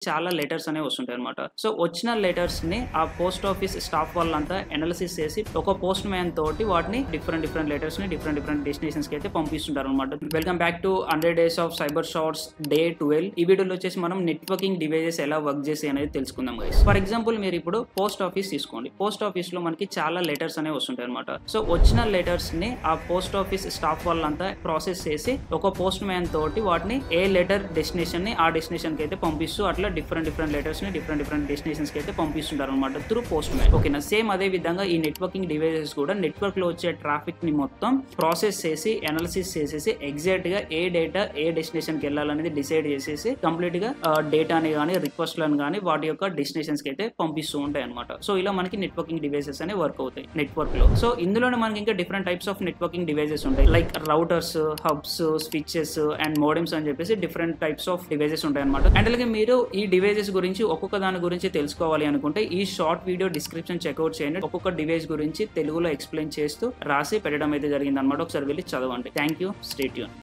చాలా లెటర్స్ అనేవి వస్తుంటాయి అనమాట. సో వచ్చిన లెటర్స్ ని ఆ పోస్ట్ ఆఫీస్ స్టాఫ్ వాళ్ళంతా అనాలిసిస్ చేసి ఒక పోస్ట్ మ్యాన్ తోటి వాటిని డిఫరెంట్ లెటర్స్ ని డిఫరెంట్ డెస్టినేషన్స్ కి అయితే పంపిస్తుంటారు అనమాట. Welcome back to 100 Days of Cyber Shorts day 12. ఈ వీడియోలో వచ్చేసి మనం నెట్వర్కింగ్ డివైజెస్ ఎలా వర్క్ చేసి అనేది తెలుసుకుందాం గైస్. ఫర్ ఎగ్జాంపుల్ మీరు ఇప్పుడు పోస్ట్ ఆఫీస్ తీసుకోండి. పోస్ట్ ఆఫీస్ లో మనకి చాలా లెటర్స్ అనేవి వస్తుంటాయి అనమాట. సో వచ్చిన లెటర్స్ ని ఆ పోస్ట్ ఆఫీస్ స్టాఫ్ వాళ్ళంతా ప్రాసెస్ చేసి ఒక పోస్ట్ మ్యాన్ తోటి వాటిని ఏ లెటర్ డెస్టినేషన్ ని ఆ డెస్టినేషన్ కి అయితే పంపిస్తూ అట్లా డిఫరెంట్ లెటర్స్ ని డిఫరెంట్ డెస్టినేషన్స్ కి అయితే పంపిస్తుంటారు అనమాట త్రూ పోస్ట్ మ్యాన్. ఓకేనా, సేమ్ అదే విధంగా ఈ నెట్వర్కింగ్ డివైసెస్ కూడా నెట్వర్క్ లో వచ్చే ట్రాఫిక్ ని మొత్తం ప్రాసెస్ చేసి అనాలిసిస్ చేసేసి ఎగ్జాక్ట్ గా ఏ డేటా ఏ డెస్టినేషన్ కి వెళ్ళాలనేది డిసైడ్ చేసేసి కంప్లీట్ గా డేటాని కానీ రిక్వెస్ట్లను కానీ వాటి యొక్క డెస్టినేషన్స్ కి అయితే పంపిస్తూ ఉంటాయి అనమాట. సో ఇలా మనకి నెట్వర్కింగ్ డివైసెస్ అనేవి వర్క్ అవుతాయి నెట్వర్క్ లో. సో ఇందులోనే మనకి ఇంకా different types of networking devices ఉంటాయి. Like routers, hubs, switches and modems అని చెప్పేసి డిఫరెంట్ టైప్స్ ఆఫ్ డివైసెస్ ఉంటాయి అనమాట. అండ్ అలాగే మీరు ఈ డివైసెస్ గురించి ఒక్కొక్క దాని గురించి తెలుసుకోవాలి అనుకుంటే ఈ షార్ట్ వీడియో డిస్క్రిప్షన్ చెక్అవుట్ చేయండి. ఒక్కొక్క డివైస్ గురించి తెలుగులో ఎక్స్ప్లెయిన్ చేస్తూ రాసి పెట్టడం అయితే జరిగింది అనమాట. ఒకసారి వెళ్ళి చదవండి. Thank you. Stay tune.